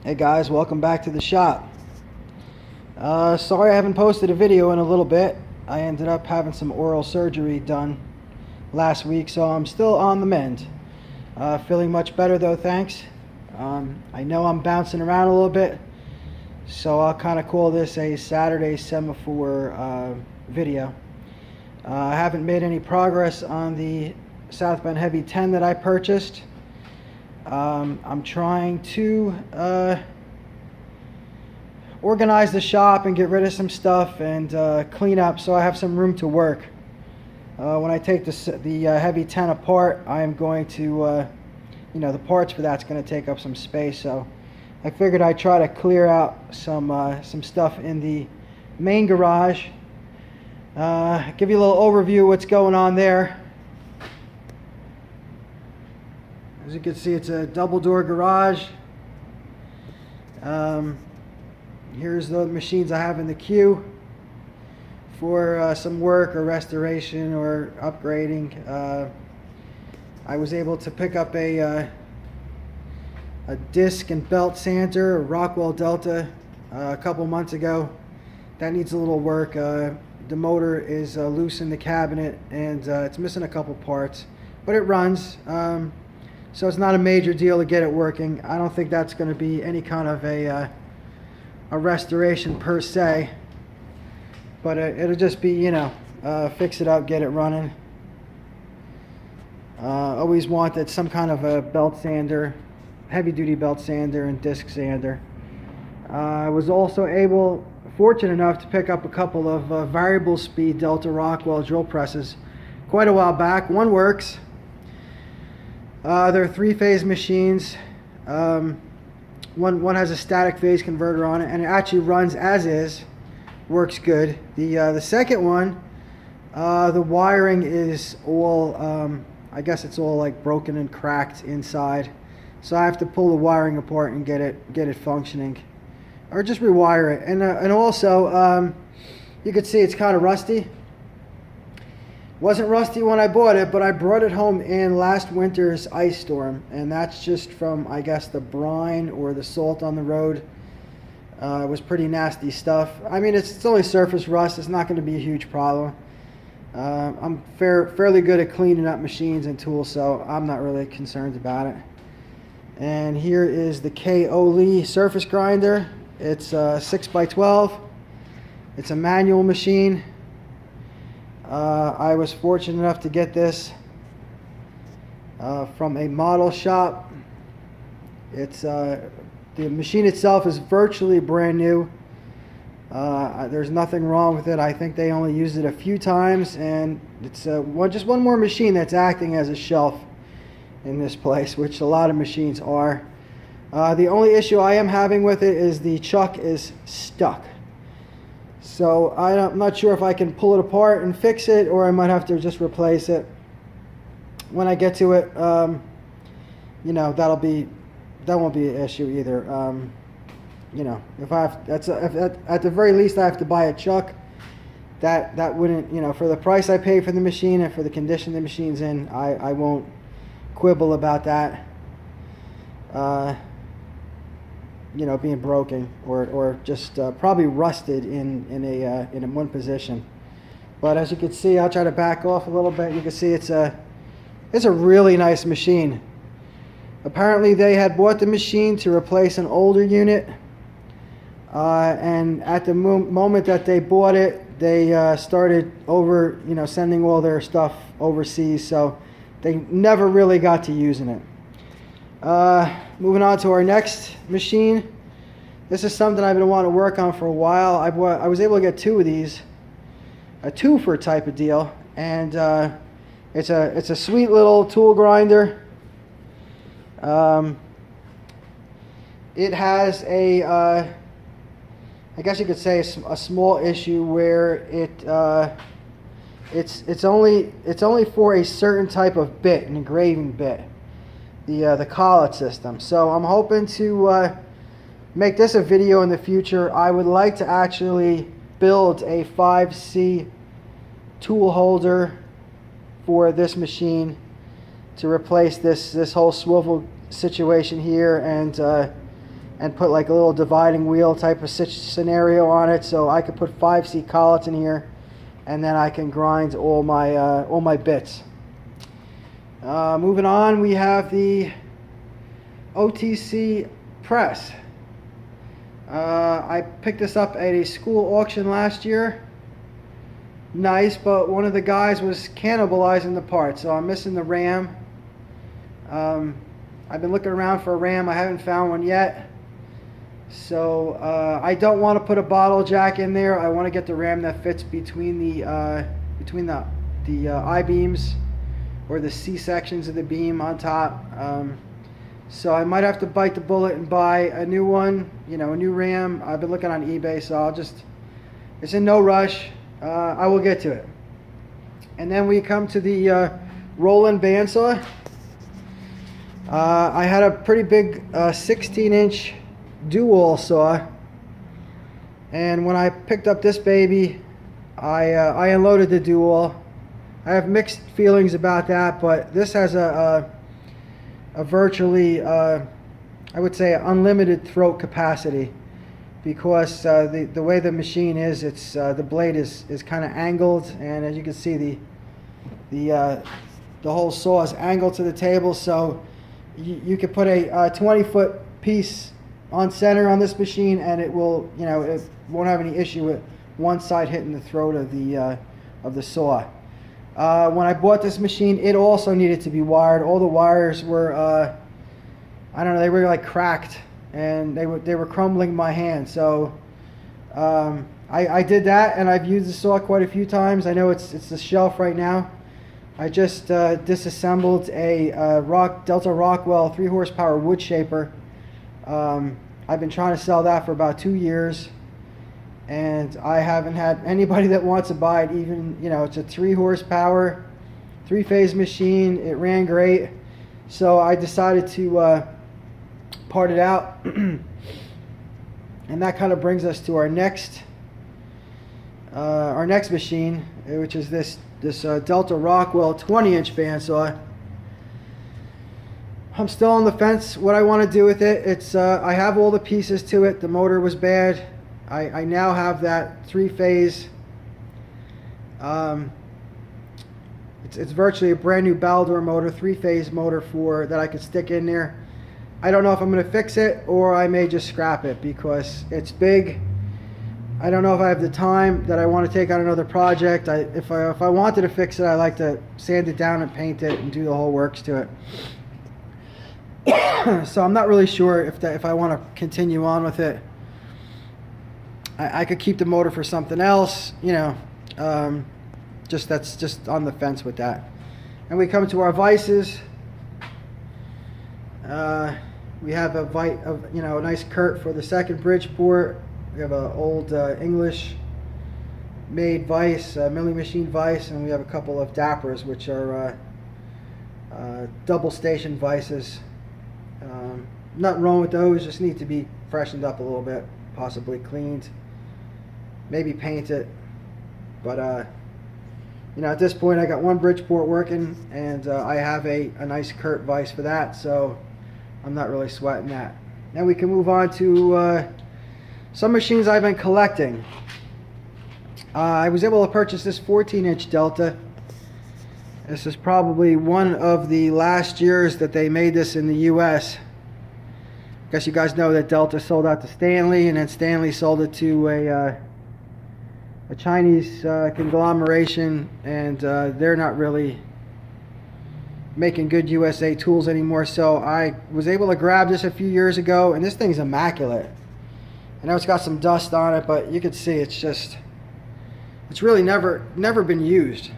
Hey guys, welcome back to the shop. Sorry I haven't posted a video in a little bit. I ended up having some oral surgery done last week, so I'm still on the mend. Feeling much better though, thanks. I know I'm bouncing around a little bit, so I'll kind of call this a Saturday Semaphore video. I haven't made any progress on the South Bend Heavy 10 that I purchased. I'm trying to organize the shop and get rid of some stuff and clean up so I have some room to work. When I take the Heavy 10 apart, I'm going to, the parts for that's going to take up some space. So I figured I'd try to clear out some stuff in the main garage. Give you a little overview of what's going on there. As you can see, it's a double door garage. Here's the machines I have in the queue for some work or restoration or upgrading. I was able to pick up a disc and belt sander, a Rockwell Delta, a couple months ago. That needs a little work. The motor is loose in the cabinet and it's missing a couple parts, but it runs. So it's not a major deal to get it working. I don't think that's going to be any kind of a restoration per se, but it'll just be, fix it up, get it running. Always wanted some kind of a belt sander, heavy duty belt sander and disc sander. I was also fortunate enough to pick up a couple of variable speed Delta Rockwell drill presses quite a while back. One works. They're 3-phase machines. One has a static phase converter on it, and it actually runs as is. Works good. The second one, the wiring is all, I guess it's all like broken and cracked inside. So I have to pull the wiring apart and get it functioning, or just rewire it. And also, you can see it's kind of rusty. Wasn't rusty when I bought it, but I brought it home in last winter's ice storm, and that's just from, I guess, the brine or the salt on the road. It was pretty nasty stuff. I mean, it's only surface rust. It's not going to be a huge problem. I'm fairly good at cleaning up machines and tools, so I'm not really concerned about it. And here is the K.O. Lee surface grinder. It's 6x12. It's a manual machine. I was fortunate enough to get this from a model shop. It's the machine itself is virtually brand new. There's nothing wrong with it. I think they only used it a few times, and it's just one more machine that's acting as a shelf in this place, which a lot of machines are. The only issue I am having with it is the chuck is stuck. So I'm not sure if I can pull it apart and fix it, or I might have to just replace it. When I get to it, that won't be an issue either. If at the very least I have to buy a chuck, that wouldn't, for the price I pay for the machine and for the condition the machine's in, I won't quibble about that. Being broken or just probably rusted in one position. But as you can see, I'll try to back off a little bit. You can see it's a really nice machine. Apparently they had bought the machine to replace an older unit, and at the moment that they bought it, they started sending all their stuff overseas, so they never really got to using it. Moving on to our next machine. This is something I've been wanting to work on for a while. I was able to get two of these, a twofer type of deal, and it's a sweet little tool grinder. It has I guess you could say a small issue where it's only for a certain type of bit, an engraving bit. The collet system. So I'm hoping to make this a video in the future. I would like to actually build a 5C tool holder for this machine to replace this whole swivel situation here, and and put like a little dividing wheel type of scenario on it, so I could put 5C collets in here, and then I can grind all my bits. Moving on, we have the OTC press. I picked this up at a school auction last year. Nice, but one of the guys was cannibalizing the parts, so I'm missing the ram. I've been looking around for a ram. I haven't found one yet. So I don't want to put a bottle jack in there. I want to get the ram that fits between the I-beams, or the C sections of the beam on top. So I might have to bite the bullet and buy a new one, a new ram. I've been looking on eBay, so it's in no rush. I will get to it. And then we come to the Roland bandsaw. I had a pretty big 16-inch dual saw, and when I picked up this baby, I unloaded the dual. I have mixed feelings about that, but this has a virtually, I would say, unlimited throat capacity, because the way the machine is, it's the blade is kind of angled, and as you can see, the whole saw is angled to the table, so you could put a 20-foot piece on center on this machine, and it will, it won't have any issue with one side hitting the throat of the saw. When I bought this machine, it also needed to be wired. All the wires were, I don't know, they were like cracked, and they were crumbling my hand. So I did that, and I've used the saw quite a few times. I know it's the shelf right now. I just disassembled a Delta Rockwell 3-horsepower wood shaper. I've been trying to sell that for about 2 years, and I haven't had anybody that wants to buy it. Even, it's a 3-horsepower, 3-phase machine. It ran great, so I decided to part it out. And that kind of brings us to our next machine, which is this Delta Rockwell 20-inch bandsaw. I'm still on the fence what I want to do with it. It's I have all the pieces to it. The motor was bad. I now have that 3-phase. It's virtually a brand new Baldor motor, 3-phase motor that I could stick in there. I don't know if I'm going to fix it, or I may just scrap it because it's big. I don't know if I have the time that I want to take on another project. If I wanted to fix it, I like to sand it down and paint it and do the whole works to it. So I'm not really sure if I want to continue on with it. I could keep the motor for something else, that's just on the fence with that. And we come to our vices. We have a nice Kurt for the Second Bridgeport. We have an old English made vise, milling machine vise, and we have a couple of Dappers, which are double station vices. Nothing wrong with those, just need to be freshened up a little bit, possibly cleaned, maybe painted. But at this point I got one Bridgeport working, and I have a nice Kurt vise for that, so I'm not really sweating that. Now we can move on to some machines I've been collecting. I was able to purchase this 14-inch Delta. This is probably one of the last years that they made this in the US. I guess you guys know that Delta sold out to Stanley, and then Stanley sold it to a Chinese conglomeration, and they're not really making good USA tools anymore. So I was able to grab this a few years ago, and this thing's immaculate. I know it's got some dust on it, but you can see it's really never been used.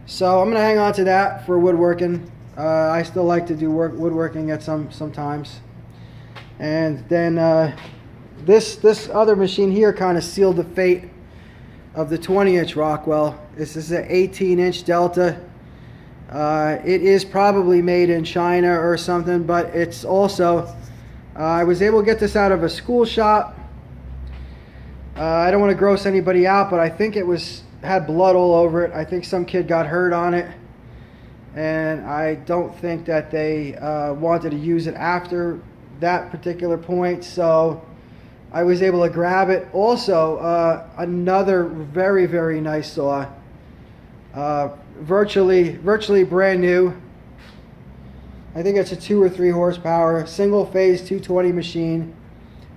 So I'm going to hang on to that for woodworking. I still like to do woodworking at sometimes. And then this other machine here kind of sealed the fate of the 20-inch Rockwell. This is an 18-inch Delta. It is probably made in China or something, but it's also, I was able to get this out of a school shop. I don't want to gross anybody out, but I think it had blood all over it. I think some kid got hurt on it, and I don't think that they wanted to use it after that particular point, so I was able to grab it. Also, another very, very nice saw, virtually brand new. I think it's a 2 or 3 horsepower, single phase 220 machine,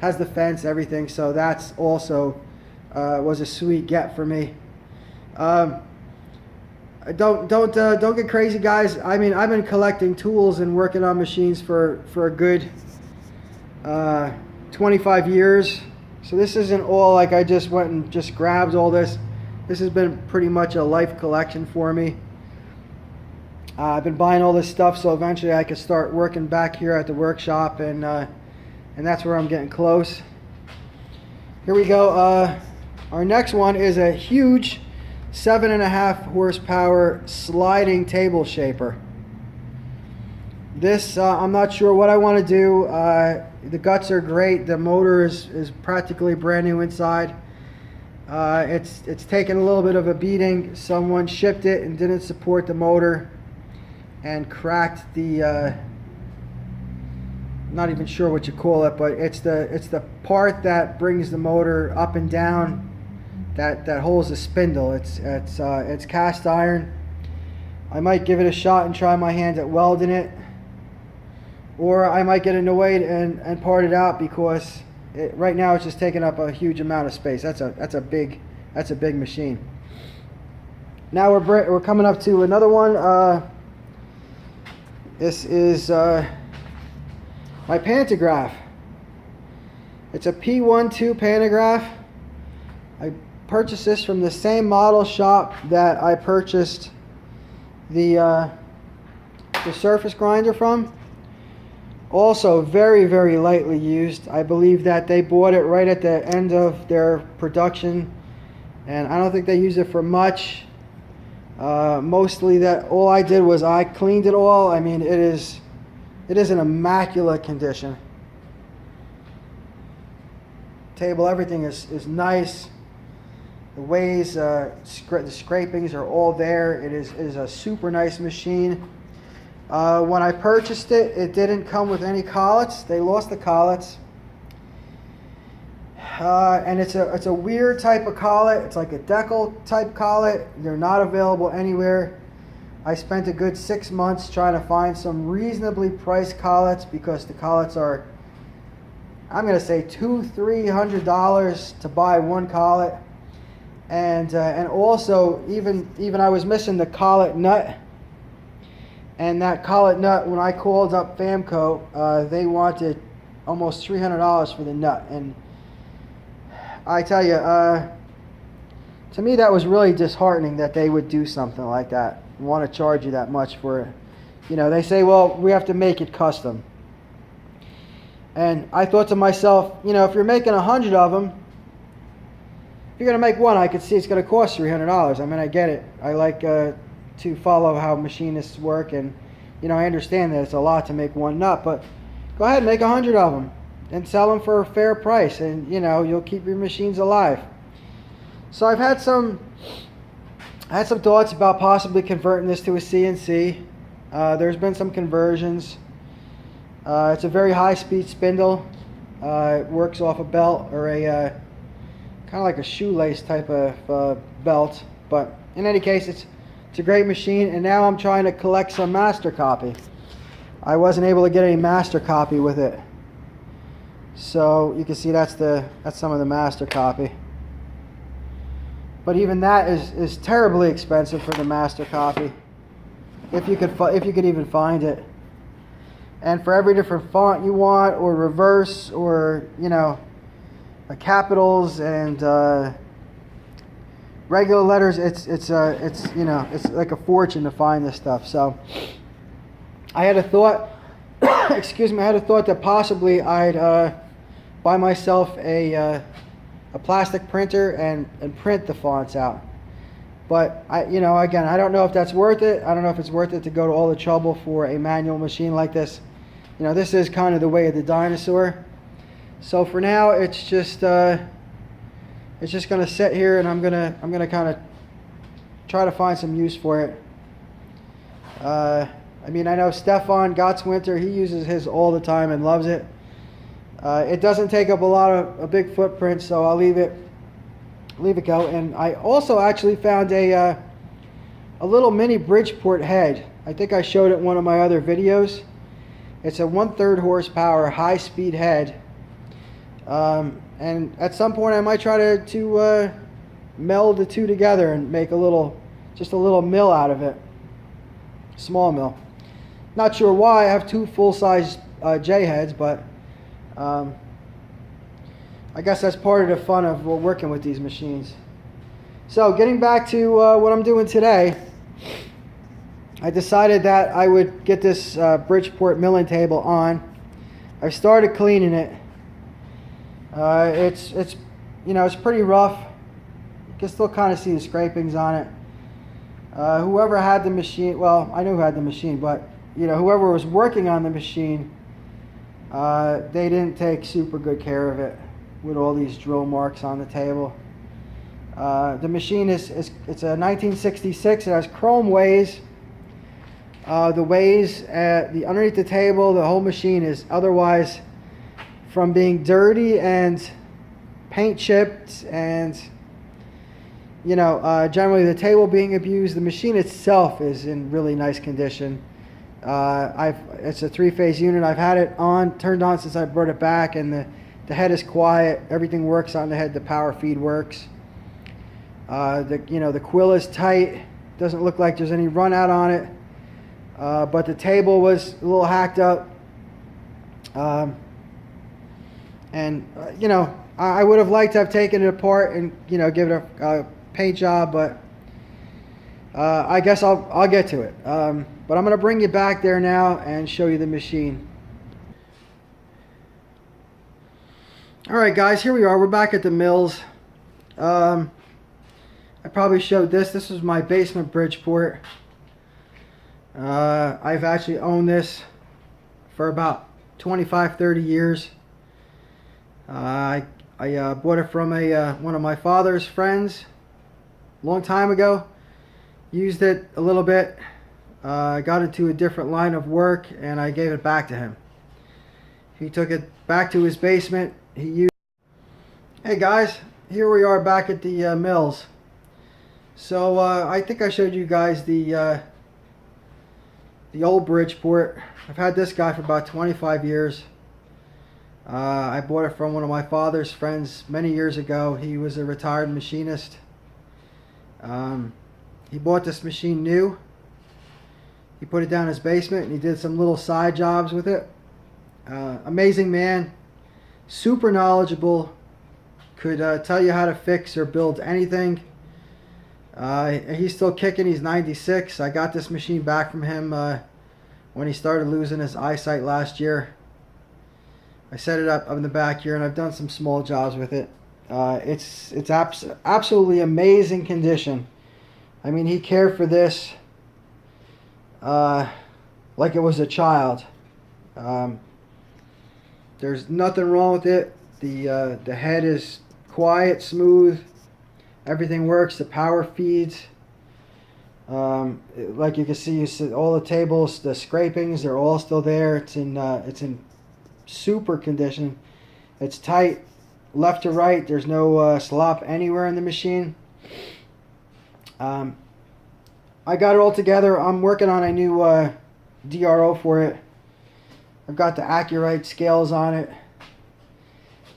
has the fence, everything, so that's also was a sweet get for me. Don't get crazy, guys. I mean, I've been collecting tools and working on machines for a good 25 years. So this isn't all like I just went and just grabbed all this. This has been pretty much a life collection for me. I've been buying all this stuff so eventually I could start working back here at the workshop, and that's where I'm getting close. Here we go. Our next one is a huge 7.5 horsepower sliding table shaper. This, I'm not sure what I want to do. The guts are great. The motor is practically brand new inside. It's taken a little bit of a beating. Someone shipped it and didn't support the motor and cracked the, not even sure what you call it, but it's the part that brings the motor up and down, that holds the spindle. It's cast iron. I might give it a shot and try my hand at welding it, or I might get annoyed and part it out, because right now it's just taking up a huge amount of space. That's a big machine. Now we're coming up to another one. This is my pantograph. It's a P12 pantograph. I purchased this from the same model shop that I purchased the surface grinder from. Also very, very lightly used. I believe that they bought it right at the end of their production, and I don't think they used it for much. Mostly that all I did was I cleaned it all. I mean, it is in immaculate condition. Table, everything is nice. The ways, the scrapings are all there. It is a super nice machine. When I purchased it, it didn't come with any collets. They lost the collets. And it's a weird type of collet. It's like a decal type collet. They're not available anywhere. I spent a good 6 months trying to find some reasonably priced collets, because the collets are, I'm going to say $200-300 to buy one collet. And also even I was missing the collet nut. And that collet nut, when I called up Famco, they wanted almost $300 for the nut. And I tell you, to me that was really disheartening that they would do something like that, want to charge you that much for it. You know, they say, well, we have to make it custom. And I thought to myself, you know, if you're making 100 of them, if you're going to make one, I could see it's going to cost $300. I mean, I get it. I like to follow how machinists work, and, you know, I understand that it's a lot to make one nut, but go ahead and make 100 of them and sell them for a fair price, and, you know, you'll keep your machines alive. So I've had some thoughts about possibly converting this to a CNC. There's been some conversions. It's a very high-speed spindle. It works off a belt, or a kind of like a shoelace type of belt. But in any case, it's a great machine. And now I'm trying to collect some master copy. I wasn't able to get any master copy with it. So you can see that's some of the master copy. But even that is terribly expensive for the master copy, if you could even find it. And for every different font you want, or reverse, or, you know, capitals and regular letters, it's you know, it's like a fortune to find this stuff. So I had a thought, excuse me, I had a thought that possibly I'd buy myself a plastic printer and print the fonts out. But you know, again, I don't know if that's worth it. I don't know if it's worth it to go to all the trouble for a manual machine like this. You know, this is kind of the way of the dinosaur. So for now, it's just going to sit here, and I'm gonna kind of try to find some use for it. I mean, I know Stefan Gottswinter, he uses his all the time and loves it. It doesn't take up a big footprint, so I'll leave it go. And I also actually found a little mini Bridgeport head. I think I showed it in one of my other videos. It's a 1/3 horsepower high-speed head. And at some point I might try to meld the two together and make just a little mill out of it. Small mill. Not sure why. I have two full-size J heads, but I guess that's part of the fun of working with these machines. So getting back to what I'm doing today, I decided that I would get this Bridgeport milling table on. I've started cleaning it. It's pretty rough. You can still kind of see the scrapings on it. Whoever had the machine, well, I know who had the machine, but whoever was working on the machine, they didn't take super good care of it with all these drill marks on the table. The machine it's a 1966. It has chrome ways. The ways underneath the table, the whole machine is otherwise, from being dirty and paint chipped and generally the table being abused, the machine itself is in really nice condition. It's a 3-phase unit. I've had it turned on since I brought it back, and the head is quiet. Everything works on the head. The power feed works. The quill is tight. Doesn't look like there's any run out on it. But the table was a little hacked up. I would have liked to have taken it apart and give it a paint job, but I guess I'll get to it. But I'm going to bring you back there now and show you the machine. Alright guys, here we are. We're back at the mills. I probably showed this. This was my basement Bridgeport. I've actually owned this for about 25-30 years. I bought it from one of my father's friends a long time ago. Used it a little bit. Got into a different line of work, and I gave it back to him. He took it back to his basement. Hey guys, here we are back at the mills. So I think I showed you guys the old Bridgeport. I've had this guy for about 25 years. I bought it from one of my father's friends many years ago. He was a retired machinist. He bought this machine new. He put it down in his basement and he did some little side jobs with it. Amazing man, super knowledgeable, could tell you how to fix or build anything. He's still kicking. He's 96. I got this machine back from him when he started losing his eyesight last year. I set it up in the back here, and I've done some small jobs with it. It's absolutely amazing condition. I mean, he cared for this like it was a child. There's nothing wrong with it. The head is quiet, smooth. Everything works. The power feeds. Like you can see, all the tables, the scrapings, they're all still there. It's in super condition. It's tight, left to right. There's no slop anywhere in the machine. I got it all together. I'm working on a new DRO for it. I've got the Accurite scales on it,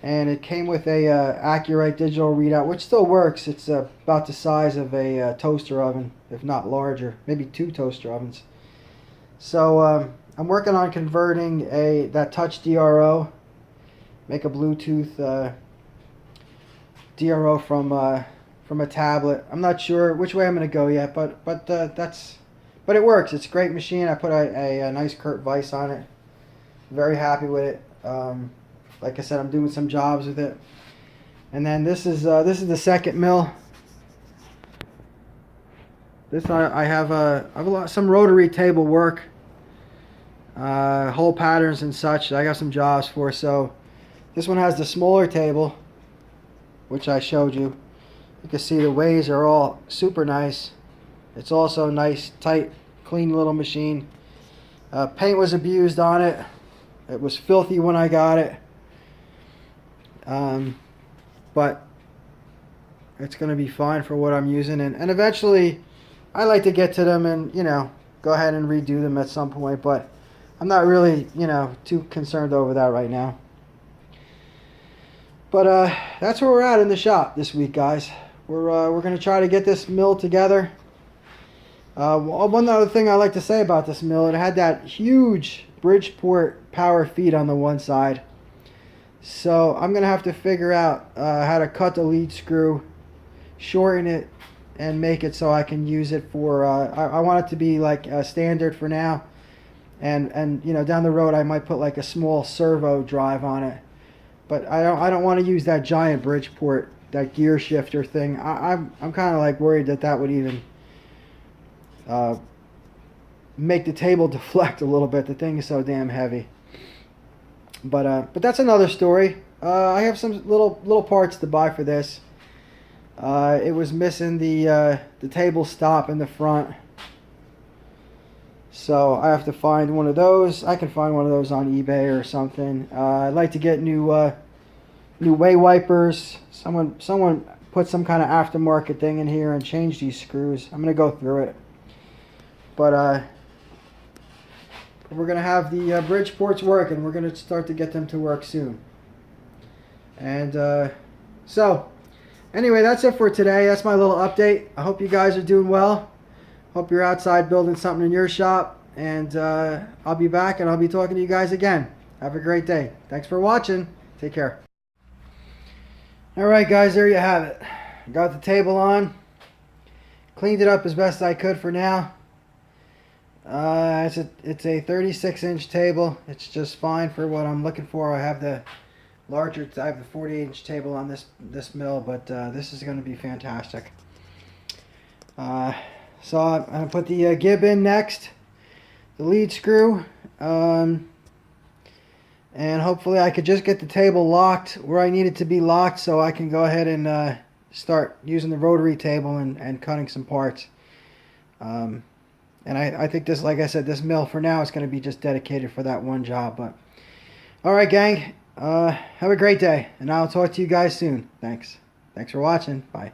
and it came with a Accurite digital readout, which still works. It's about the size of a toaster oven, if not larger, maybe 2 toaster ovens. So I'm working on converting that touch DRO, make a Bluetooth DRO from a tablet. I'm not sure which way I'm going to go yet, but it works. It's a great machine. I put a nice Kurt Vise on it. Very happy with it. Like I said, I'm doing some jobs with it. And then this is the second mill. This I have some rotary table work, hole patterns and such. I got some jobs for. So this one has the smaller table, which I showed you. You can see the ways are all super nice. It's also nice, tight, clean little machine. Paint was abused on it. It was filthy when I got it. But it's going to be fine for what I'm using. And eventually, I like to get to them and, go ahead and redo them at some point. But I'm not really, too concerned over that right now. But that's where we're at in the shop this week, guys. We're going to try to get this mill together. One other thing I like to say about this mill, it had that huge Bridgeport power feed on the one side. So I'm going to have to figure out how to cut the lead screw, shorten it, and make it so I can use it for, I want it to be like a standard for now. And down the road I might put like a small servo drive on it. But I don't want to use that giant Bridgeport, that gear shifter thing. I'm kind of like worried that would even make the table deflect a little bit. The thing is so damn heavy. But that's another story. I have some little parts to buy for this. It was missing the table stop in the front, so I have to find one of those. I can find one of those on eBay or something. I'd like to get new way wipers. Someone put some kind of aftermarket thing in here and change these screws. I'm gonna go through it. But we're gonna have the Bridgeports working. We're gonna start to get them to work soon. And so anyway, that's it for today. That's my little update. I hope you guys are doing well. Hope you're outside building something in your shop. And I'll be back and I'll be talking to you guys again. Have a great day. Thanks for watching. Take care. Alright guys, there you have it. Got the table on. Cleaned it up as best I could for now. It's a 36-inch table. It's just fine for what I'm looking for. I have the 48-inch table on this mill, but this is going to be fantastic. So I'm going to put the gib in next, the lead screw, and hopefully I could just get the table locked where I need it to be locked, so I can go ahead and start using the rotary table and cutting some parts. And I think this, like I said, this mill for now is going to be just dedicated for that one job. But all right, gang, have a great day, and I'll talk to you guys soon. Thanks for watching. Bye.